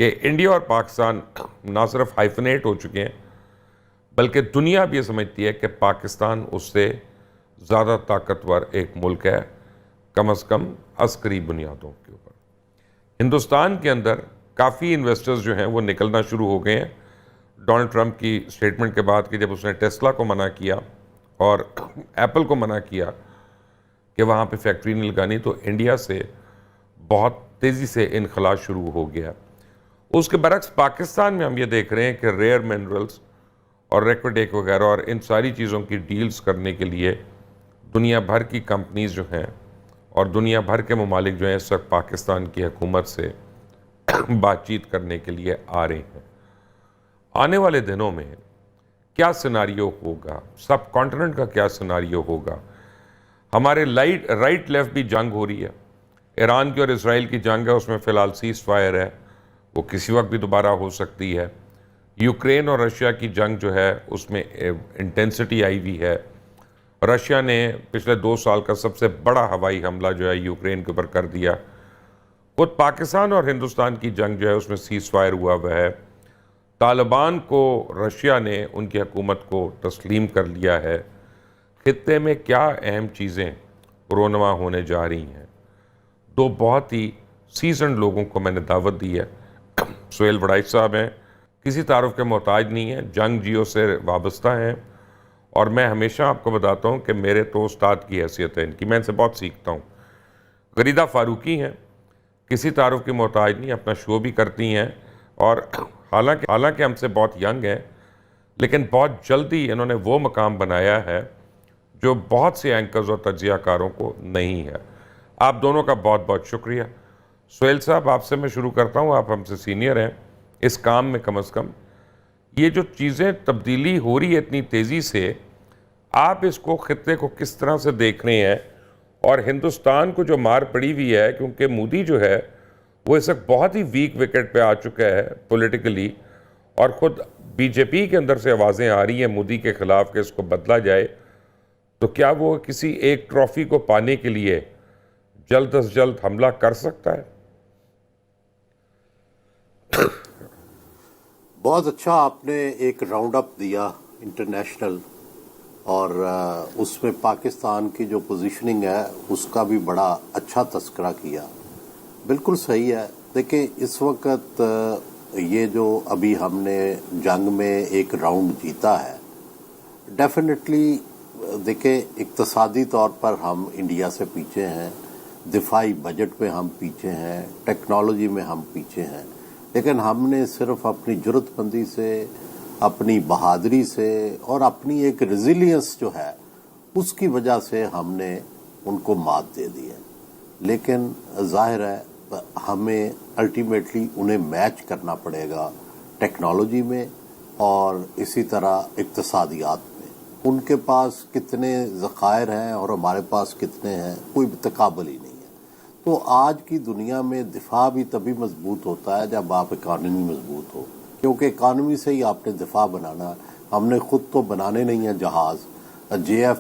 کہ انڈیا اور پاکستان نہ صرف ہائفنیٹ ہو چکے ہیں بلکہ دنیا بھی یہ سمجھتی ہے کہ پاکستان اس سے زیادہ طاقتور ایک ملک ہے، کم از کم عسکری بنیادوں کے اوپر۔ ہندوستان کے اندر کافی انویسٹرز جو ہیں وہ نکلنا شروع ہو گئے ہیں ڈونلڈ ٹرمپ کی سٹیٹمنٹ کے بعد کہ جب اس نے ٹیسلا کو منع کیا اور ایپل کو منع کیا کہ وہاں پہ فیکٹری نہیں لگانی، تو انڈیا سے بہت تیزی سے انخلا شروع ہو گیا۔ اس کے برعکس پاکستان میں ہم یہ دیکھ رہے ہیں کہ ریئر منرلز اور ریکوڈیک وغیرہ اور ان ساری چیزوں کی ڈیلز کرنے کے لیے دنیا بھر کی کمپنیز جو ہیں اور دنیا بھر کے ممالک جو ہیں اس وقت پاکستان کی حکومت سے بات چیت کرنے کے لیے آ رہے ہیں۔ آنے والے دنوں میں کیا سیناریو ہوگا، سب کانٹیننٹ کا کیا سیناریو ہوگا؟ ہمارے رائٹ لیفٹ بھی جنگ ہو رہی ہے، ایران کی اور اسرائیل کی جنگ ہے، اس میں فی الحال سیز فائر ہے، وہ کسی وقت بھی دوبارہ ہو سکتی ہے۔ یوکرین اور رشیا کی جنگ جو ہے اس میں انٹینسٹی آئی ہوئی ہے۔ رشیا نے پچھلے 2 سال کا سب سے بڑا ہوائی حملہ جو ہے یوکرین کے اوپر کر دیا۔ خود پاکستان اور ہندوستان کی جنگ جو ہے اس میں سیز فائر ہوا ہے۔ طالبان کو رشیا نے ان کی حکومت کو تسلیم کر لیا ہے۔ خطے میں کیا اہم چیزیں رونما ہونے جا رہی ہیں؟ 2 بہت ہی سیزنڈ لوگوں کو میں نے دعوت دی ہے۔ سہیل وڑائی صاحب ہیں، کسی تعارف کے محتاج نہیں ہیں، جنگ جیو سے وابستہ ہیں، اور میں ہمیشہ آپ کو بتاتا ہوں کہ میرے تو استاد کی حیثیت ہے ان کی، میں ان سے بہت سیکھتا ہوں۔ غریدہ فاروقی ہیں، کسی تعارف کی محتاج نہیں، اپنا شو بھی کرتی ہیں، اور حالانکہ ہم سے بہت ینگ ہیں لیکن بہت جلدی انہوں نے وہ مقام بنایا ہے جو بہت سے اینکرز اور تجزیہ کاروں کو نہیں ہے۔ آپ دونوں کا بہت بہت شکریہ۔ سہیل صاحب، آپ سے میں شروع کرتا ہوں، آپ ہم سے سینئر ہیں اس کام میں، کم از کم یہ جو چیزیں تبدیلی ہو رہی ہے اتنی تیزی سے، آپ اس کو خطے کو کس طرح سے دیکھ رہے ہیں؟ اور ہندوستان کو جو مار پڑی ہوئی ہے، کیونکہ مودی جو ہے وہ اس وقت بہت ہی ویک وکٹ پہ آ چکا ہے پولیٹیکلی، اور خود بی جے پی کے اندر سے آوازیں آ رہی ہیں مودی کے خلاف کہ اس کو بدلا جائے، تو کیا وہ کسی ایک ٹرافی کو پانے کے لیے جلد از جلد حملہ کر سکتا ہے؟ بہت اچھا آپ نے ایک راؤنڈ اپ دیا انٹرنیشنل، اور اس میں پاکستان کی جو پوزیشننگ ہے اس کا بھی بڑا اچھا تذکرہ کیا۔ بالکل صحیح ہے۔ دیکھیں، اس وقت یہ جو ابھی ہم نے جنگ میں ایک راؤنڈ جیتا ہے، ڈیفینیٹلی دیکھیں اقتصادی طور پر ہم انڈیا سے پیچھے ہیں، دفاعی بجٹ میں ہم پیچھے ہیں، ٹیکنالوجی میں ہم پیچھے ہیں، لیکن ہم نے صرف اپنی جرات مندی سے، اپنی بہادری سے اور اپنی ایک ریزیلینس جو ہے اس کی وجہ سے ہم نے ان کو مات دے دی ہے۔ لیکن ظاہر ہے ہمیں الٹیمیٹلی انہیں میچ کرنا پڑے گا ٹیکنالوجی میں اور اسی طرح اقتصادیات میں۔ ان کے پاس کتنے ذخائر ہیں اور ہمارے پاس کتنے ہیں، کوئی تقابل ہی نہیں ہے۔ تو آج کی دنیا میں دفاع بھی تبھی مضبوط ہوتا ہے جب آپ اکانومی مضبوط ہو، کیونکہ اکانومی سے ہی آپ نے دفاع بنانا ہے۔ ہم نے خود تو بنانے نہیں ہیں جہاز، جے ایف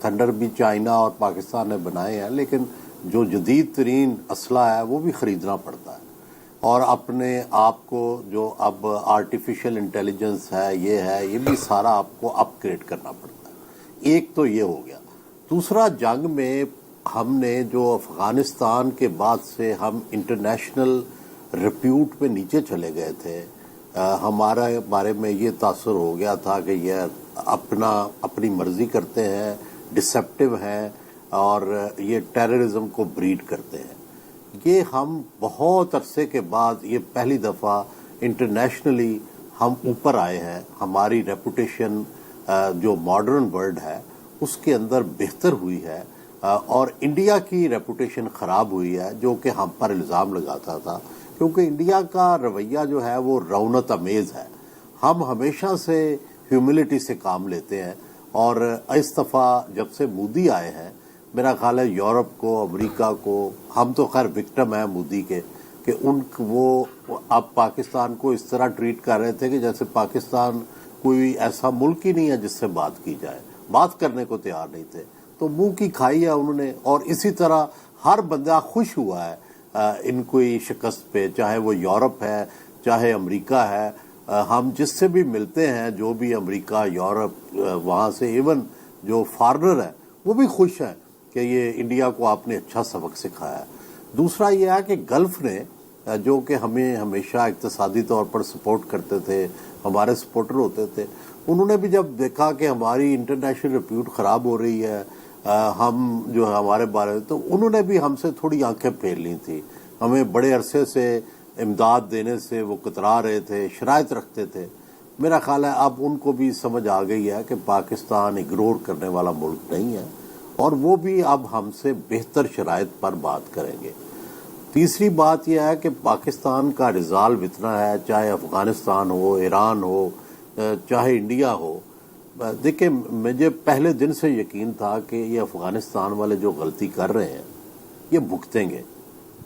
تھنڈر بھی چائنا اور پاکستان نے بنائے ہیں، لیکن جو جدید ترین اسلحہ ہے وہ بھی خریدنا پڑتا ہے، اور اپنے آپ کو جو اب آرٹیفیشل انٹیلیجنس ہے یہ بھی سارا آپ کو اپ گریڈ کرنا پڑتا ہے۔ ایک تو یہ ہو گیا۔ دوسرا، جنگ میں ہم نے جو افغانستان کے بعد سے ہم انٹرنیشنل ریپیوٹ پہ نیچے چلے گئے تھے، ہمارے بارے میں یہ تاثر ہو گیا تھا کہ یہ اپنی مرضی کرتے ہیں، ڈسیپٹیو ہیں، اور یہ ٹیررزم کو بریڈ کرتے ہیں۔ یہ ہم بہت عرصے کے بعد یہ پہلی دفعہ انٹرنیشنلی ہم اوپر آئے ہیں، ہماری ریپوٹیشن جو ماڈرن ورلڈ ہے اس کے اندر بہتر ہوئی ہے، اور انڈیا کی ریپوٹیشن خراب ہوئی ہے جو کہ ہم پر الزام لگاتا تھا، کیونکہ انڈیا کا رویہ جو ہے وہ رونت امیز ہے۔ ہم ہمیشہ سے ہیوملٹی سے کام لیتے ہیں، اور اس دفعہ جب سے مودی آئے ہیں، میرا خیال ہے یورپ کو، امریکہ کو، ہم تو خیر وکٹم ہیں مودی کے، کہ وہ اب پاکستان کو اس طرح ٹریٹ کر رہے تھے کہ جیسے پاکستان کوئی ایسا ملک ہی نہیں ہے جس سے بات کی جائے، بات کرنے کو تیار نہیں تھے، تو منہ کی کھائی ہے انہوں نے۔ اور اسی طرح ہر بندہ خوش ہوا ہے ان کوئی شکست پہ، چاہے وہ یورپ ہے چاہے امریکہ ہے. ہم جس سے بھی ملتے ہیں، جو بھی امریکہ یورپ وہاں سے ایون جو فارنر ہے وہ بھی خوش ہیں کہ یہ انڈیا کو آپ نے اچھا سبق سکھایا ہے. دوسرا یہ ہے کہ گلف نے جو کہ ہمیں ہمیشہ اقتصادی طور پر سپورٹ کرتے تھے، ہمارے سپورٹر ہوتے تھے، انہوں نے بھی جب دیکھا کہ ہماری انٹرنیشنل ریپیوٹ خراب ہو رہی ہے، ہم جو ہے ہمارے بارے میں، تو انہوں نے بھی ہم سے تھوڑی آنکھیں پھیر لی تھی. ہمیں بڑے عرصے سے امداد دینے سے وہ کترا رہے تھے، شرائط رکھتے تھے. میرا خیال ہے اب ان کو بھی سمجھ آ گئی ہے کہ پاکستان اگنور کرنے والا ملک نہیں ہے، اور وہ بھی اب ہم سے بہتر شرائط پر بات کریں گے. تیسری بات یہ ہے کہ پاکستان کا ریزالو اتنا ہے، چاہے افغانستان ہو، ایران ہو، چاہے انڈیا ہو. دیکھیں، مجھے پہلے دن سے یقین تھا کہ یہ افغانستان والے جو غلطی کر رہے ہیں یہ بھگتیں گے.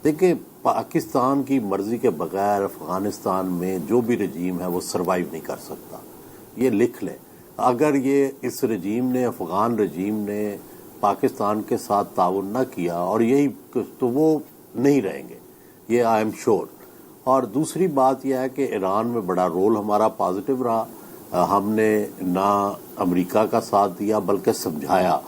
دیکھیں، پاکستان کی مرضی کے بغیر افغانستان میں جو بھی رجیم ہے وہ سروائیو نہیں کر سکتا. یہ لکھ لیں. اگر یہ اس رجیم نے، افغان رجیم نے پاکستان کے ساتھ تعاون نہ کیا اور یہی تو وہ نہیں رہیں گے، یہ آئی ایم شور. اور دوسری بات یہ ہے کہ ایران میں بڑا رول ہمارا پازیٹو رہا. ہم نے نہ امریکہ کا ساتھ دیا بلکہ سمجھایا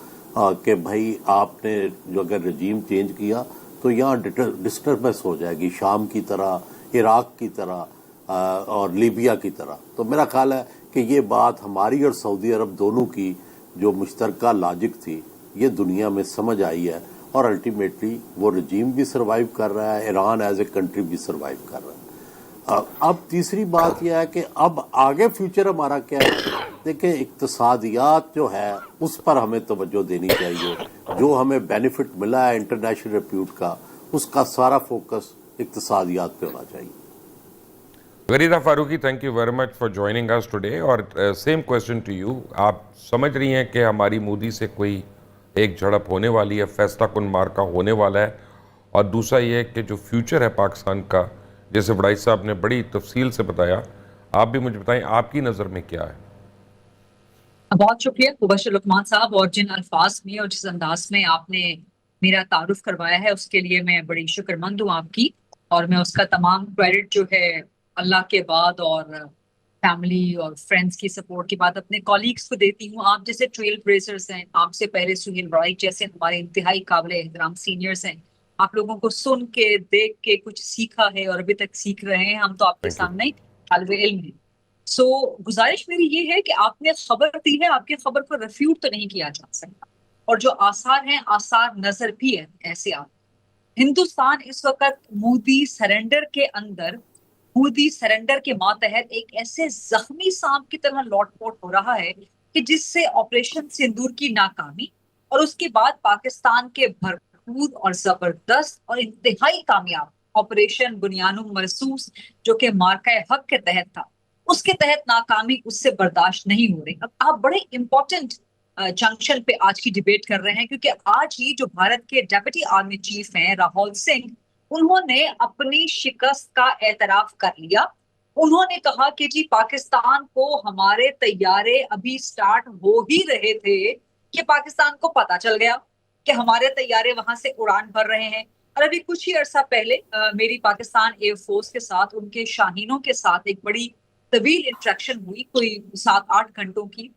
کہ بھائی آپ نے جو اگر رجیم چینج کیا تو یہاں ڈسٹربنس ہو جائے گی، شام کی طرح، عراق کی طرح اور لیبیا کی طرح. تو میرا خیال ہے کہ یہ بات ہماری اور سعودی عرب دونوں کی جو مشترکہ لاجک تھی یہ دنیا میں سمجھ آئی ہے، اور الٹیمیٹلی وہ رجیم بھی سروائیو کر رہا ہے، ایران ایز اے کنٹری بھی سروائیو کر رہا ہے. اب تیسری بات یہ ہے کہ اب آگے فیوچر ہمارا کیا ہے. دیکھیں، اقتصادیات جو ہے اس پر ہمیں توجہ دینی چاہیے. جو ہمیں بینیفٹ ملا ہے انٹرنیشنل ریپیوٹ کا، اس کا سارا فوکس اقتصادیات پہ ہونا چاہیے. Gharida Farooqi, thank you very much for joining اس ٹوڈے. اور سیم کویسچن ٹو یو، آپ سمجھ رہی ہیں کہ ہماری مودی سے کوئی ایک جھڑپ ہونے والی ہے، فیصلہ کن مارکا ہونے والا ہے؟ اور دوسرا یہ کہ جو فیوچر ہے پاکستان کا، جیسے وڑائی صاحب نے بڑی تفصیل سے بتایا، آپ بھی مجھے بتائیں آپ کی نظر میں کیا ہے؟ بہت شکریہ مبشر لقمان صاحب، اور جن الفاظ میں اور جس انداز میں آپ نے میرا تعارف کروایا ہے اس کے لیے میں بڑی شکر مند ہوں آپ کی. اور میں اس کا تمام کریڈٹ جو ہے اللہ کے بعد اور فیملی اور فرینڈز کی سپورٹ کے بعد اپنے کولیگز کو دیتی ہوں. آپ جیسے ٹریل بریسرز ہیں، آپ سے پہلے سہیل رائٹ جیسے ہمارے انتہائی قابل احترام سینئرز ہیں. آپ لوگوں کو سن کے، دیکھ کے کچھ سیکھا ہے اور ابھی تک سیکھ رہے ہیں. ہم تو آپ کے تھینک یو. سامنے طالب علم ہیں. سو گزارش میری یہ ہے کہ آپ نے خبر دی ہے، آپ کی خبر کو ریفیوٹ تو نہیں کیا جا سکتا. اور جو آثار ہیں، آثار نظر بھی ہے. ایسے آپ ہندوستان اس وقت مودی سرنڈر کے اندر، مودی سرنڈر کے ماتحت ایک ایسے زخمی سانپ کی طرح لوٹ پوٹ ہو رہا ہے کہ جس سے آپریشن سندور کی ناکامی اور اس کے بعد پاکستان کے بھرپور اور زبردست اور انتہائی کامیاب آپریشن بنیانوں مرسوس جو کہ مارکہ حق کے تحت تھا، اس کے تحت ناکامی اس سے برداشت نہیں ہو رہی. اب آپ بڑے امپورٹنٹ جنکشن پہ آج کی ڈیبیٹ کر رہے ہیں، کیونکہ آج ہی جو بھارت کے ڈیپٹی آرمی چیف ہیں راہول سنگھ، انہوں نے اپنی شکست کا اعتراف کر لیا. انہوں نے کہا کہ جی پاکستان کو ہمارے طیارے ابھی سٹارٹ ہو ہی رہے تھے کہ پاکستان کو پتا چل گیا کہ ہمارے طیارے وہاں سے اڑان بھر رہے ہیں. اور ابھی کچھ ہی عرصہ پہلے میری پاکستان ایئر فورس کے ساتھ، ان کے شاہینوں کے ساتھ ایک بڑی طویل انٹریکشن ہوئی، کوئی 7-8 گھنٹوں کی.